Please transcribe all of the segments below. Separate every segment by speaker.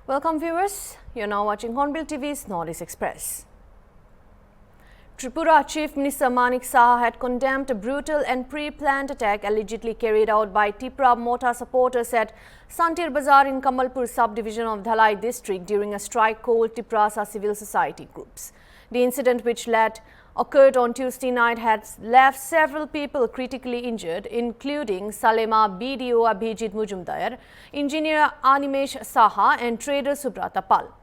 Speaker 1: Welcome viewers, you're now watching Hornbill TV's Northeast Express. Tripura Chief Minister Manik Saha had condemned a brutal and pre-planned attack allegedly carried out by Tipra Mota supporters at Santir Bazar in Kamalpur subdivision of Dhalai district during a strike called Tiprasa civil society groups. The incident, which occurred on Tuesday night, had left several people critically injured, including Salema BDO Abhijit Mujumdar, engineer Animesh Saha and trader Subrata Pal.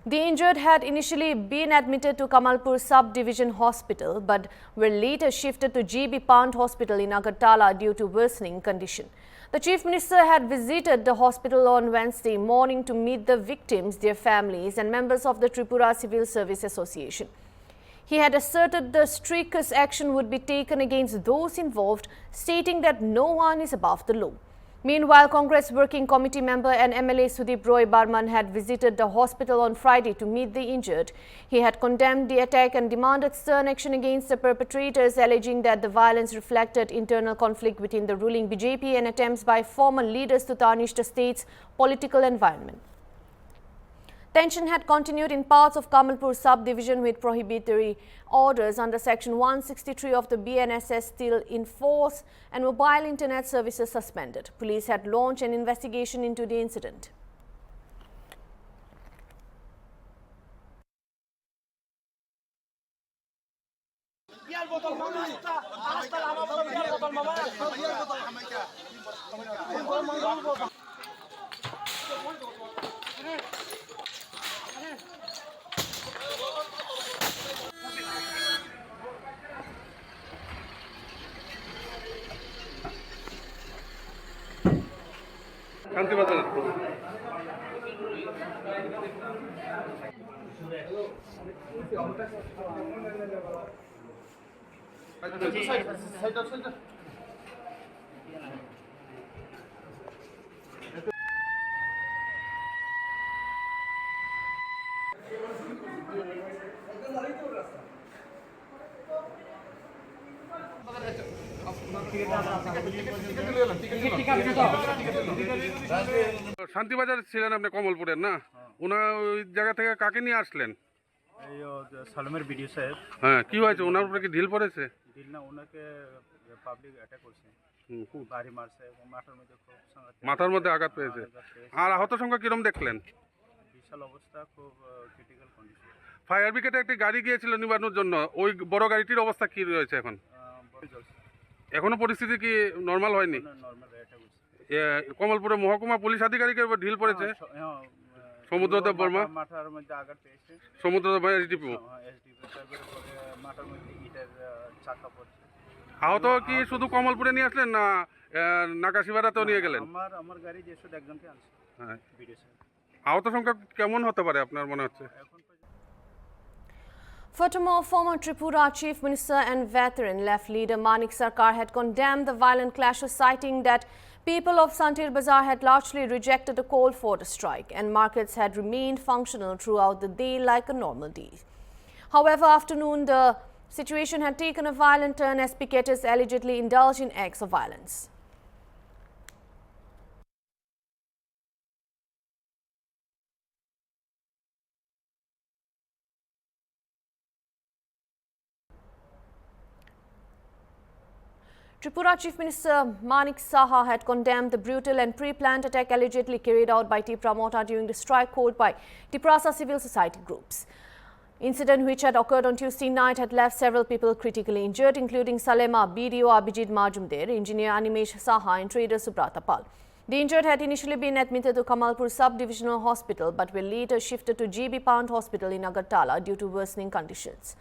Speaker 1: The injured had initially been admitted to Kamalpur Sub-Division Hospital but were later shifted to GB Pant Hospital in Agartala due to worsening condition. The Chief Minister had visited the hospital on Wednesday morning to meet the victims, their families and members of the Tripura Civil Service Association. He had asserted the strictest action would be taken against those involved, stating that no one is above the law. Meanwhile, Congress Working Committee member and MLA Sudeep Roy Barman had visited the hospital on Friday to meet the injured. He had condemned the attack and demanded stern action against the perpetrators, alleging that the violence reflected internal conflict within the ruling BJP and attempts by former leaders to tarnish the state's political environment. Tension had continued in parts of Kamalpur sub-division with prohibitory orders under Section 163 of the BNSS still in force and mobile internet services suspended. Police had launched an investigation into the incident.
Speaker 2: Shantibazar ছিলেন আপনি কমলপুরের না ওনার ওই জায়গা থেকে কাকে নিয়ে আসলেন
Speaker 3: এই সালমের ভিডিও সাহেব
Speaker 2: হ্যাঁ কি হয়েছে ওনার উপরে কি ঢিল পড়েছে
Speaker 3: ঢিল না ওনাকে পাবলিক অ্যাটাক করছে বাড়ি মারছে এবং
Speaker 2: মাথার মধ্যে আঘাত পেয়েছে আর আহত সংখ্যা কিরকম দেখলেন
Speaker 3: বিশাল অবস্থা খুব ক্রিটিক্যাল কন্ডিশন
Speaker 2: ফায়ার ব্রিগেডে একটি গাড়ি গিয়েছিল নিবানোর জন্য ওই বড় গাড়িটির অবস্থা কি রয়েছে এখন এখনো পরিস্থিতি কি নরমাল হয়নি কমলপুরে মহকুমা পুলিশ আধিকারিকের উপর ঢিল পড়েছে সমুদ্রদেব বর্মা
Speaker 3: মাথার মধ্যে আঘাত পেয়েছে
Speaker 2: সমুদ্রদেব এসডিপি
Speaker 3: মাথার মধ্যে ইটের চাকা পড়ছে
Speaker 2: আহত কি শুধু কমলপুরে নিয়ে আসলেন না নাকাশিবাড়াতেও নিয়ে গেলেন
Speaker 3: আমার গাড়ি যে শুধু একজনকে আনছে
Speaker 2: হ্যাঁ
Speaker 3: ভিডিও সাহেব
Speaker 2: আহত সংখ্যা কেমন হতে পারে আপনার মনে হচ্ছে
Speaker 1: Furthermore, former Tripura Chief Minister and veteran left leader Manik Sarkar had condemned the violent clashes, citing that people of Santir Bazar had largely rejected a call for the strike and markets had remained functional throughout the day like a normal day. However, after noon, the situation had taken a violent turn as picketers allegedly indulged in acts of violence. Tripura Chief Minister Manik Saha had condemned the brutal and pre-planned attack allegedly carried out by Tipra Mota during the strike called by Tiprasa civil society groups. Incident, which had occurred on Tuesday night, had left several people critically injured, including Salema BDO Abhijit Mujumdar, engineer Animesh Saha and trader Subrata Pal. The injured had initially been admitted to Kamalpur Sub-Divisional Hospital but were later shifted to GB Pant Hospital in Agartala due to worsening conditions.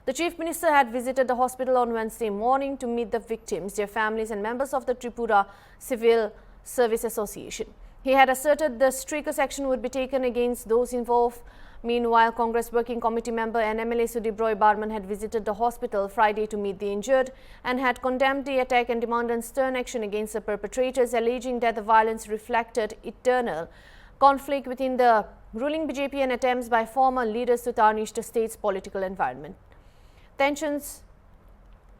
Speaker 1: The Chief Minister had visited the hospital on Wednesday morning to meet the victims, their families and members of the Tripura Civil Service Association. He had asserted the strictest action would be taken against those involved. Meanwhile, Congress Working Committee member and MLA Sudeep Roy Barman had visited the hospital Friday to meet the injured and had condemned the attack and demanded stern action against the perpetrators, alleging that the violence reflected internal conflict within the ruling BJP and attempts by former leaders to tarnish the state's political environment. Tensions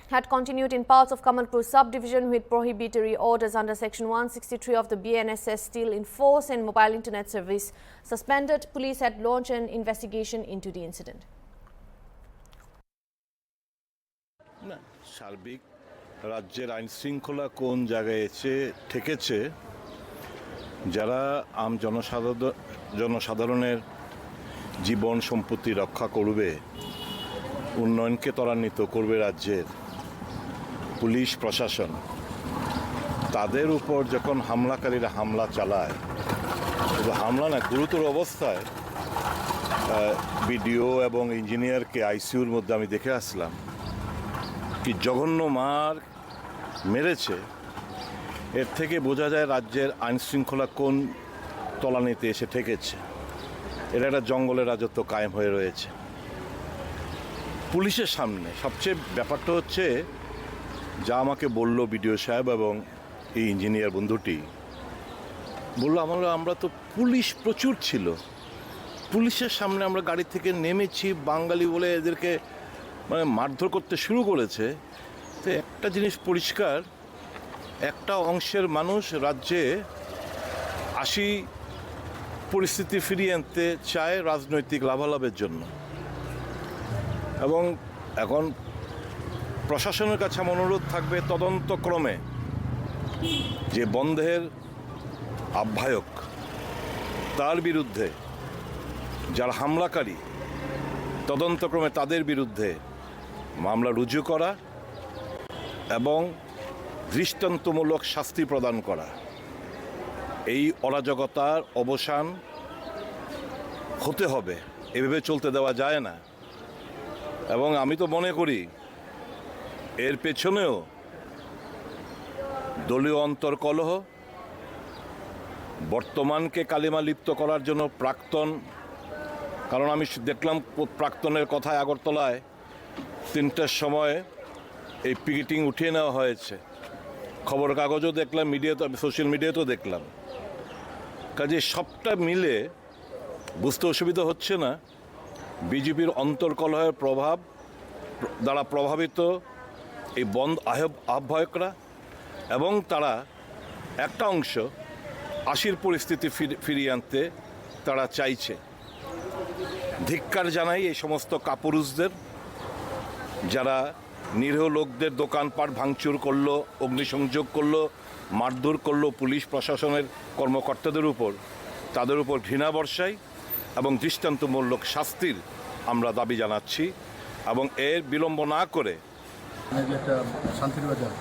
Speaker 1: had continued in parts of Kamalpur subdivision with prohibitory orders under Section 163 of the BNSS still in force and mobile internet service suspended. Police had launched an investigation into the incident.
Speaker 4: না সার্বিক রাজ্যের আইন শৃঙ্খলা কোন জায়গায় এসে ঠেকেছে, যারা জনসাধারণের জীবন সম্পত্তি রক্ষা করবে, উন্নয়নকে ত্বরান্বিত করবে রাজ্যের পুলিশ প্রশাসন, তাদের উপর যখন হামলাকারীরা হামলা চালায়, শুধু হামলা না, গুরুতর অবস্থায় বিডিও এবং ইঞ্জিনিয়ারকে আইসিইউর মধ্যে আমি দেখে আসলাম, কি জঘন্য মার মেরেছে। এর থেকে বোঝা যায় রাজ্যের আইন শৃঙ্খলা কোন তলানিতে এসে ঠেকেছে। এটা একটা জঙ্গলের রাজত্ব কায়েম হয়ে রয়েছে পুলিশের সামনে। সবচেয়ে ব্যাপারটা হচ্ছে, যা আমাকে বলল বিডিও সাহেব এবং এই ইঞ্জিনিয়ার বন্ধুটি বললো, আমরা তো পুলিশ প্রচুর ছিল, পুলিশের সামনে আমরা গাড়ি থেকে নেমেছি, বাঙালি বলে এদেরকে মানে মারধর করতে শুরু করেছে। তো একটা জিনিস পরিষ্কার, একটা অংশের মানুষ রাজ্যে পরিস্থিতি ফিরিয়ে আনতে চায় রাজনৈতিক লাভালাভের জন্য, এবং এখন প্রশাসনের কাছে আমার অনুরোধ থাকবে, তদন্তক্রমে যে বন্ধের আহ্বায়ক তার বিরুদ্ধে, যারা হামলাকারী, তদন্তক্রমে তাদের বিরুদ্ধে মামলা রুজু করা এবং দৃষ্টান্তমূলক শাস্তি প্রদান করা। এই অরাজকতার অবসান হতে হবে, এভাবে চলতে দেওয়া যায় না। এবং আমি তো মনে করি এর পেছনেও দলীয় অন্তর্কলহ, বর্তমানকে কালিমা লিপ্ত করার জন্য প্রাক্তন, কারণ আমি দেখলাম প্রাক্তনের কথায় আগরতলায় 3টার সময় এই পিকেটিং উঠিয়ে নেওয়া হয়েছে, খবর কাগজও দেখলাম, মিডিয়াতে, সোশ্যাল মিডিয়াতেও দেখলাম। কাজে সবটা মিলে বুঝতে অসুবিধা হচ্ছে না বিজেপির অন্তর্কলহের প্রভাব দ্বারা প্রভাবিত এই বন্ধ আহ্বায়করা, এবং তারা একটা অংশ 80-র পরিস্থিতি ফিরিয়ে আনতে তারা চাইছে। ধিক্কার জানাই এই সমস্ত কাপুরুষদের, যারা নিরীহ লোকদের দোকানপাট ভাঙচুর করলো, অগ্নিসংযোগ করলো, মারধর করলো পুলিশ প্রশাসনের কর্মকর্তাদের উপর। তাদের উপর ঘৃণা বর্ষাই এবং দৃষ্টান্তমূলক শাস্তির আমরা দাবি জানাচ্ছি, এবং এর বিলম্ব না করে
Speaker 5: একটা শান্তির বাজার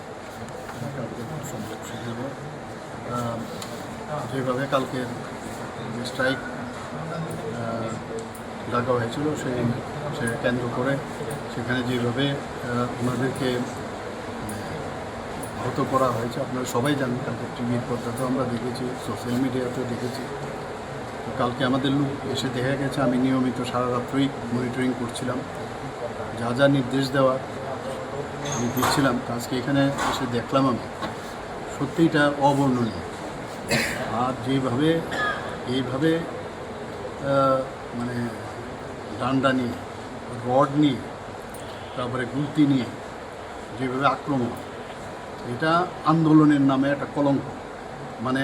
Speaker 5: যেভাবে কালকের স্ট্রাইক ডাকা হয়েছিল সে কেন্দ্র করে সেখানে যেভাবে ওনাদেরকে আহত করা হয়েছে আপনারা সবাই জানেন। কালকে টিভির পর্দাতেও আমরা দেখেছি, সোশ্যাল মিডিয়াতেও দেখেছি। তো কালকে আমাদের লোক এসে দেখা গেছে, আমি নিয়মিত সারা রাত্রই মনিটরিং করছিলাম, যা যা নির্দেশ দেওয়ার আমি দিচ্ছিলাম। আজকে এখানে এসে দেখলাম আমি সত্যি এটা অবর্ণনীয়। আর এইভাবে মানে ডান্ডা নিয়ে, রড নিয়ে, তারপরে গুলতি নিয়ে যেভাবে আক্রমণ, এটা আন্দোলনের নামে একটা কলঙ্ক। মানে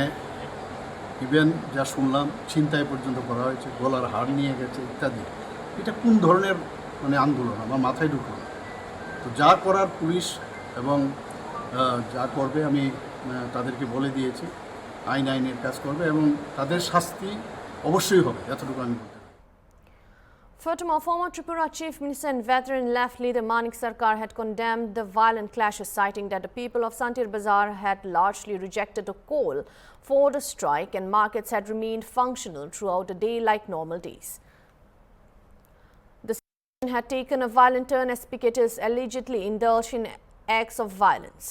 Speaker 5: ইভেন যা শুনলাম ছিনতাই পর্যন্ত করা হয়েছে, গলার হাড় নিয়ে গেছে ইত্যাদি। এটা কোন ধরনের মানে আন্দোলন আমার মাথায় ঢুকলো না। তো যা করার পুলিশ এবং যা করবে আমি তাদেরকে বলে দিয়েছি, আইনের কাজ করবে এবং তাদের শাস্তি অবশ্যই হবে, এতটুকু আমি বলতে।
Speaker 1: Furthermore, former Tripura Chief Minister and veteran left leader Manik Sarkar had condemned the violent clashes, citing that the people of Santir Bazar had largely rejected a call for the strike and markets had remained functional throughout the day like normal days. The situation had taken a violent turn as picketers allegedly indulged in acts of violence.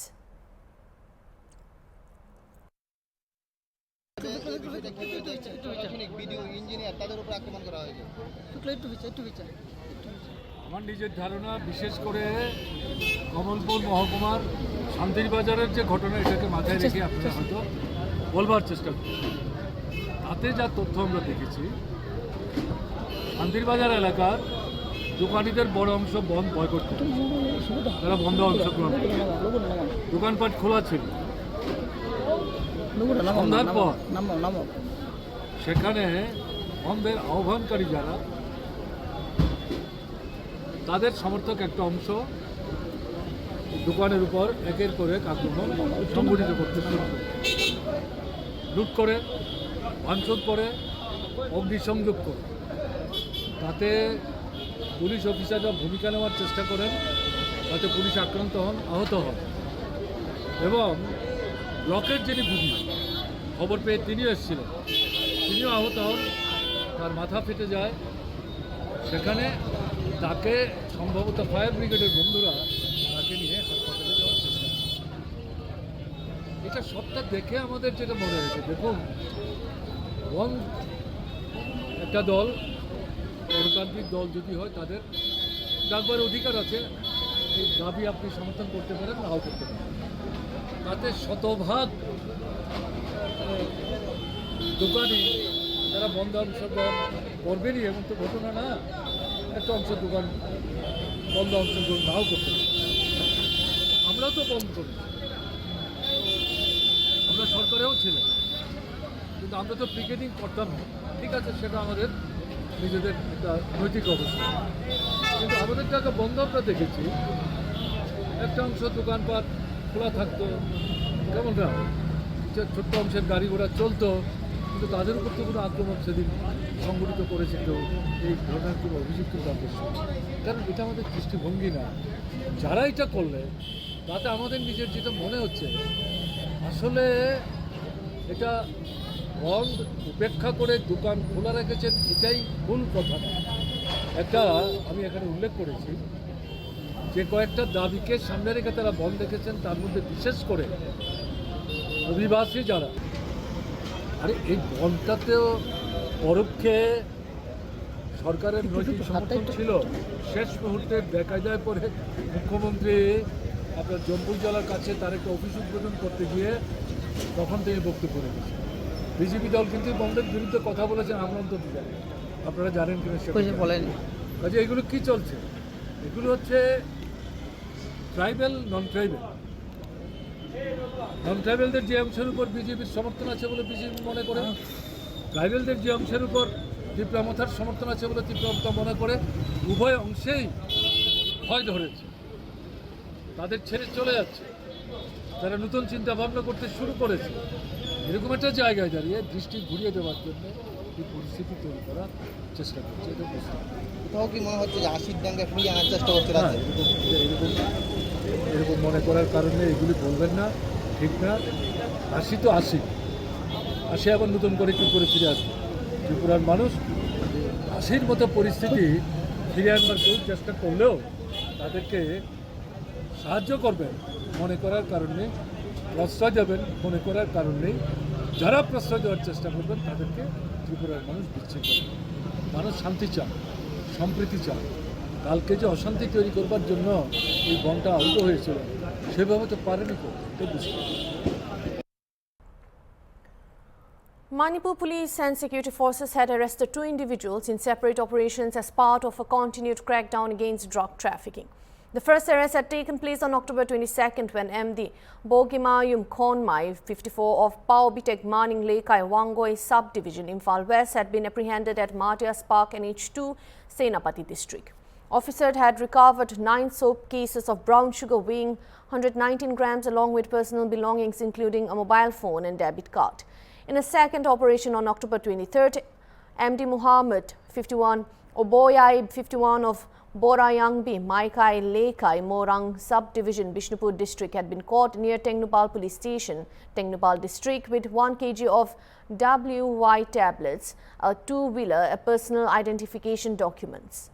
Speaker 6: আমার নিজের ধারণা, বিশেষ করে কমলপুর মহকুমার শান্তির বাজারের যে ঘটনা, এটাকে মাথায় রেখে আপনারা হয়তো বলবার চেষ্টা করছি। তাতে যা তথ্য আমরা দেখেছি, শান্তির বাজার এলাকার দোকানিদের বড় অংশ বন্ধ বয়কট করে, তারা বন্ধ অংশগ্রহণ করে। দোকানপাট খোলা ছিল। সন্ধ্যার পর সেখানে বন্ধের আহ্বানকারী যারা, তাদের সমর্থক একটা অংশ দোকানের উপর একের পর এক আক্রমণ সংগঠিত করতে শুরু করে, লুট করে, ভাঙচুর করে, অগ্নিসংযোগ করে। তাতে পুলিশ অফিসাররা ভূমিকা নেওয়ার চেষ্টা করেন, তাতে পুলিশ আক্রান্ত হন, আহত হন। এবং ব্লকের যিনি বিডি, খবর পেয়ে তিনিও এসেছিলেন, তিনিও আহত হন, তার মাথা ফেটে যায়। সেখানে তাকে সম্ভবত ফায়ার ব্রিগেডের বন্ধুরা তাকে নিয়ে হাসপাতালে যাওয়ার চেষ্টা করে। এটা সবটা দেখে আমাদের যেটা মনে হয়েছে, দেখুন একটা দল, গণতান্ত্রিক দল যদি হয়, তাদের ডাকবার অধিকার আছে, এই দাবি আপনি সমর্থন করতে পারেন, নাও করতে পারেন। তাতে শতভাগ দোকানি তারা বন্ধ অংশগ্রহণ করবেনই, এমন তো ঘটনা না। একটা অংশ দোকান বন্ধ অংশগ্রহণ নাও করতে পারে। আমরাও তো বন্ধ করি, আমরা সরকারেও ছিলাম, কিন্তু আমরা তো পিকেটিং করতাম না। ঠিক আছে, সেটা আমাদের নিজেদের একটা নৈতিক অবস্থা, কিন্তু আমাদের টাকা বন্ধ আমরা দেখেছি। একটা অংশ দোকানপাট খোলা থাকতো, কেমন না, ছোট্ট অংশের গাড়ি ঘোড়া চলতো, কিন্তু তাদের উপর তো কোনো আক্রমণ সেদিন সংগঠিত করেছে কেউ, এই ধরনের কোনো অভিযোগ কিন্তু আমাদের, কারণ এটা আমাদের দৃষ্টিভঙ্গি না। যারা এটা করলে তাতে আমাদের নিজের যেটা মনে হচ্ছে, আসলে এটা বন্ধ উপেক্ষা করে দোকান খোলা রেখেছেন, এটাই ভুল কথা না। একটা আমি এখানে উল্লেখ করেছি যে কয়েকটা দাবিকে সামনে রেখে তারা বন্ধ রেখেছেন, তার মধ্যে বিশেষ করে অভিবাসী যারা, আরে এই বন্ধটাতেও পরোক্ষে সরকারের নৈতিক সমর্থন ছিল। শেষ মুহূর্তে বেকায়দায় পড়ে মুখ্যমন্ত্রী আপনার জম্পুর জেলার কাছে তার একটা অফিস উদ্বোধন করতে গিয়ে তখন তিনি বক্তব্য রেখেছেন। বিজেপি দল কিন্তু বন্ধের বিরুদ্ধে কথা বলেছেন, আমরা অন্তত জানি, আপনারা জানেন কিনা সেটা বলেন। কাজে এগুলো কী চলছে? এগুলো হচ্ছে ট্রাইবেল, নন ট্রাইবেলদের যে অংশের উপর বিজেপির সমর্থন আছে বলে বিজেপি মনে করে, ট্রাইবেলদের যে অংশের উপর তীব্রমথার সমর্থন আছে বলে তীব্রমতা মনে করে, উভয় অংশেই ভয় ধরেছে, তাদের ছেড়ে চলে যাচ্ছে, তারা নতুন চিন্তা ভাবনা করতে শুরু করেছে। এরকম একটা জায়গায় দাঁড়িয়ে দৃষ্টি ঘুরিয়ে দেওয়ার জন্য এই পরিস্থিতি তৈরি করার চেষ্টা করছে। এটা বুঝতে
Speaker 7: কোথাও কি মনে হচ্ছে যে আশির দাঙ্গা ফিরিয়ে আনার চেষ্টা করছে?
Speaker 6: এরকম মনে করার কারণে এগুলি বলবেন না, ঠিক না। আসি তো আসি আবার নতুন করে কী করে ফিরে আসবে? ত্রিপুরার মানুষ আশির মতো পরিস্থিতি ফিরে আনবার কেউ চেষ্টা করলেও তাদেরকে সাহায্য করবেন মনে করার কারণে, প্রশ্রয় দেবেন মনে করার কারণেই, যারা প্রশ্রয় দেওয়ার চেষ্টা করবেন তাদেরকে ত্রিপুরার মানুষ বিচ্ছিন্ন করবে। মানুষ শান্তি চায়, সম্প্রীতি চায়। কালকে যে অশান্তি তৈরি করবার জন্য এই বনটা আহত হয়েছিল, সেভাবে তো পারেনি কেউ, এটা বুঝতে হবে।
Speaker 1: Manipur police and security forces had arrested 2 individuals in separate operations as part of a continued crackdown against drug trafficking. The first arrest had taken place on October 22nd when MD Bogimayum Khonmai, 54 of Paobitek Maning Lekai Wangoi subdivision, Imphal West, had been apprehended at Matias Park NH2, Senapati district. Officers had recovered 9 soap cases of brown sugar weighing 119 grams along with personal belongings including a mobile phone and debit card. In a second operation on October 23rd, MD Muhammad, 51, Oboyai, 51 of Borayangbi, Maikai Lekai, Morang subdivision, Bishnupur district, had been caught near Tengnupal police station, Tengnupal district, with 1 kg of WY tablets, a 2-wheeler, a personal identification documents.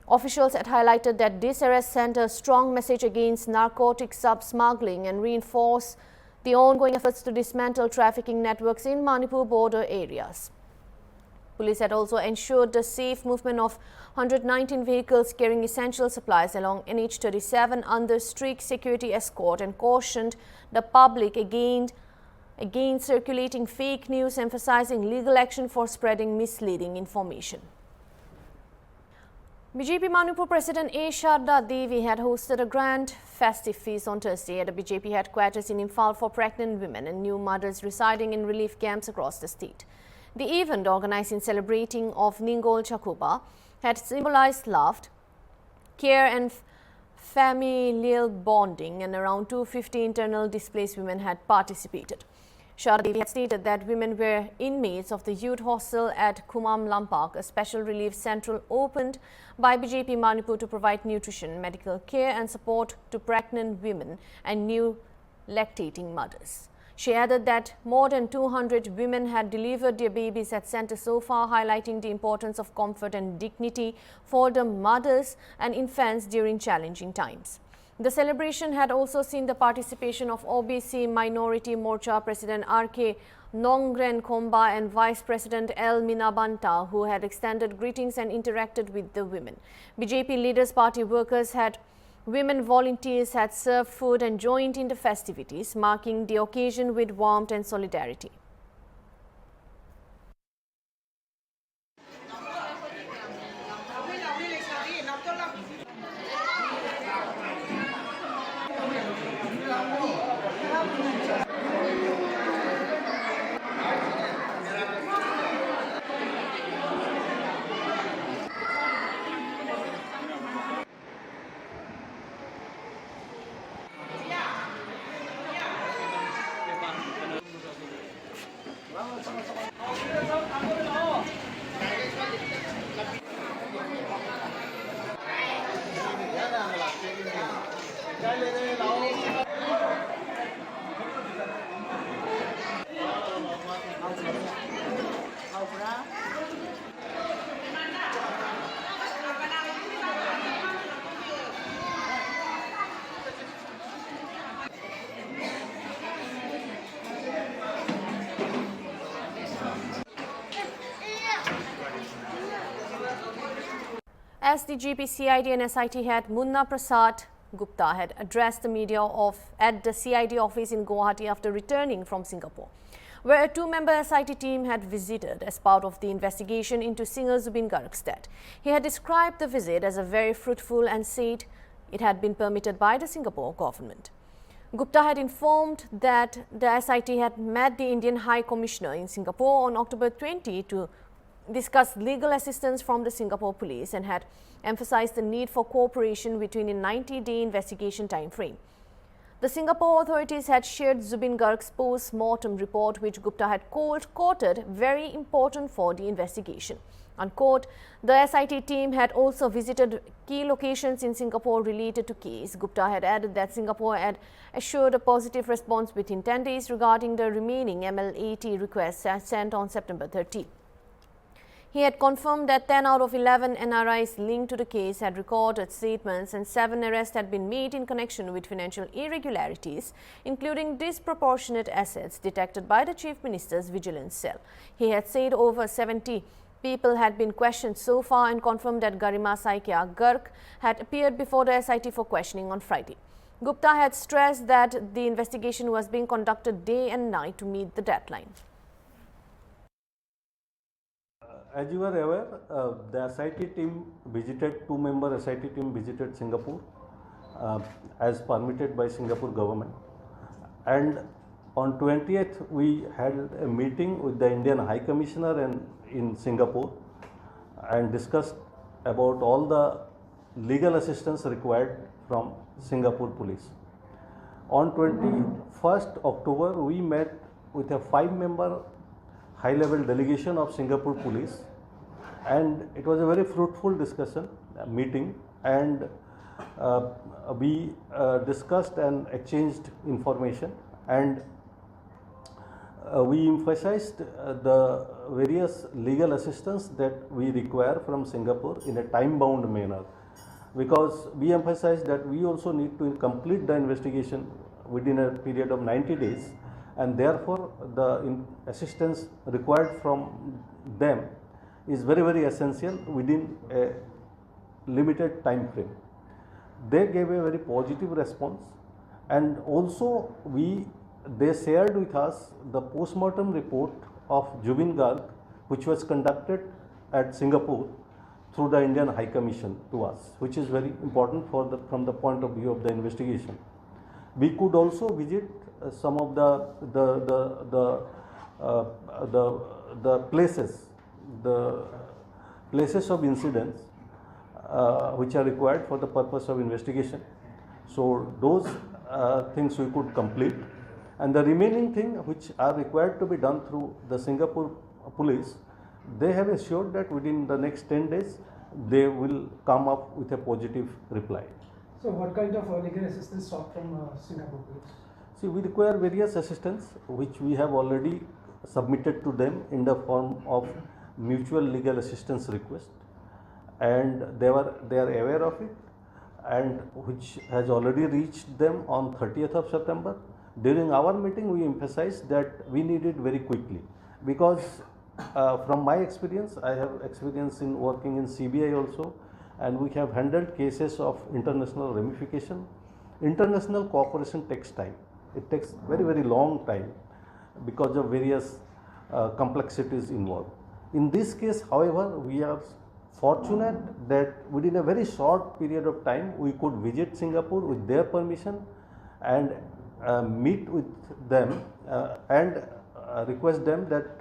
Speaker 1: Officials had highlighted that this arrest sent a strong message against narcotic sub-smuggling and reinforced the ongoing efforts to dismantle trafficking networks in Manipur border areas. Police had also ensured the safe movement of 119 vehicles carrying essential supplies along NH37 under strict security escort and cautioned the public against circulating fake news, emphasizing legal action for spreading misleading information. BJP Manipur President A. Sharda Devi had hosted a grand festive feast on Thursday at the BJP headquarters in Imphal for pregnant women and new mothers residing in relief camps across the state. The event, organized in celebrating of Ningol Chakuba, had symbolized love, care and familial bonding, and around 250 internal displaced women had participated. Sharda Devi had stated that women were inmates of the youth hostel at Khumam Lampak, a special relief centre opened by BJP Manipur to provide nutrition, medical care and support to pregnant women and new lactating mothers. She added that more than 200 women had delivered their babies at centre so far, highlighting the importance of comfort and dignity for the mothers and infants during challenging times. The celebration had also seen the participation of OBC Minority Morcha President R.K. Nongren Khomba and Vice President L. Minabanta, who had extended greetings and interacted with the women. BJP leaders, party workers, women volunteers had served food and joined in the festivities, marking the occasion with warmth and solidarity. As the GP, CID and SIT head Munna Prasad Gupta had addressed the media at the CID office in Guwahati after returning from Singapore, where a two-member SIT team had visited as part of the investigation into singer Zubeen Garg's death. He had described the visit as a very fruitful and said it had been permitted by the Singapore government. Gupta had informed that the SIT had met the Indian High Commissioner in Singapore on October 20 to discuss legal assistance from the Singapore police and had emphasized the need for cooperation within a 90-day investigation time frame. The Singapore authorities had shared Zubeen Garg's post-mortem report, which Gupta had quoted very important for the investigation. Unquote, the SIT team had also visited key locations in Singapore related to case. Gupta had added that Singapore had assured a positive response within 10 days regarding the remaining ML80 requests sent on September 30. He had confirmed that 10 out of 11 NRIs linked to the case had recorded statements and 7 arrests had been made in connection with financial irregularities, including disproportionate assets detected by the Chief Minister's Vigilance Cell. He had said over 70 people had been questioned so far and confirmed that Garima Saikia Garg had appeared before the SIT for questioning on Friday. Gupta had stressed that the investigation was being conducted day and night to meet the deadline.
Speaker 8: As you are aware, the SIT team visited, two-member SIT team visited Singapore as permitted by Singapore government. And on 20th, we had a meeting with the Indian High Commissioner in Singapore and discussed about all the legal assistance required from Singapore police. On 21st October, we met with a 5-member high-level delegation of Singapore police, and it was a very fruitful meeting, and we discussed and exchanged information, and we emphasized the various legal assistance that we require from Singapore in a time-bound manner, because we emphasized that we also need to complete the investigation within a period of 90 days, and therefore the assistance required from them is very, very essential within a limited time frame. They gave a very positive response, and also they shared with us the post-mortem report of Zubeen Garg, which was conducted at Singapore, through the Indian High Commission to us, which is very important from the point of view of the investigation. We could also visit some of the places of incidents which are required for the purpose of investigation. So those things we could complete, and the remaining thing which are required to be done through the Singapore police, they have assured that within the next 10 days they will come up with a positive reply.
Speaker 9: So what kind of legal assistance sought from Singapore police?
Speaker 8: See, we require various assistance which we have already submitted to them in the form of mutual legal assistance request, and they are aware of it, and which has already reached them on 30th of September. During our meeting we emphasized that we need it very quickly, because from my experience, I have experience in working in CBI also, and we have handled cases of international ramification. International cooperation takes time. It takes very long time because of various complexities involved. In this case, however, we are fortunate that within a very short period of time we could visit Singapore with their permission and meet with them and request them that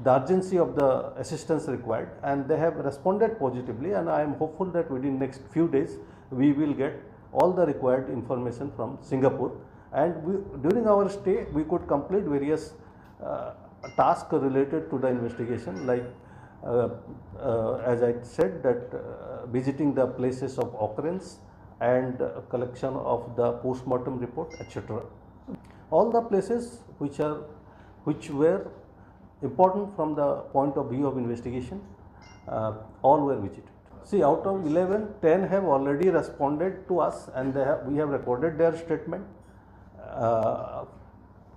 Speaker 8: the urgency of the assistance required, and they have responded positively, and I am hopeful that within next few days we will get all the required information from Singapore, and during our stay we could complete various tasks related to the investigation, like as I said, that visiting the places of occurrence and collection of the post-mortem report, etc. All the places which were important from the point of view of investigation, all were visited. See, out of 11, 10 have already responded to us, and we have recorded their statement.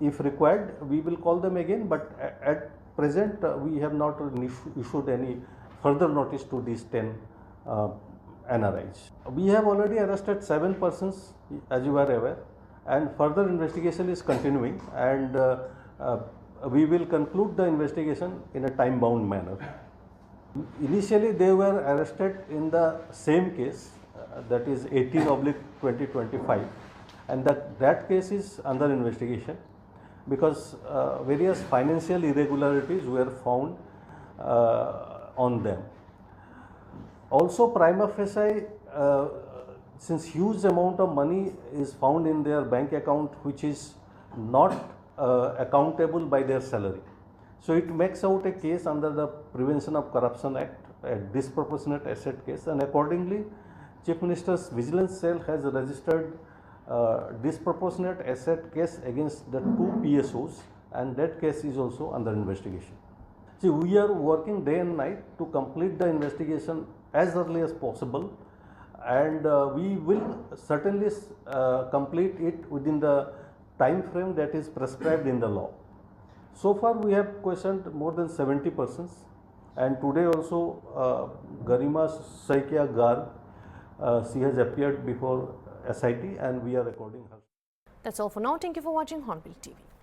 Speaker 8: If required, we will call them again, but at present we have not issued any further notice to these 10 NRIs. We have already arrested 7 persons, as you are aware, and further investigation is continuing, and we will conclude the investigation in a time-bound manner. Initially, they were arrested in the same case, that is 18/2025, and that case is under investigation, because various financial irregularities were found on them. Also, prima facie, since huge amount of money is found in their bank account which is not accountable by their salary, so it makes out a case under the Prevention of Corruption Act, a disproportionate asset case, and accordingly Chief Minister's Vigilance Cell has registered disproportionate asset case against the 2 PSOs, and that case is also under investigation. See, we are working day and night to complete the investigation as early as possible, and we will certainly complete it within the time frame that is prescribed in the law. So far we have questioned more than 70 persons, and today also Garima Saikia Garg, she has appeared before SIT, and we are recording her.
Speaker 1: That's all for now. Thank you for watching Hornbill TV.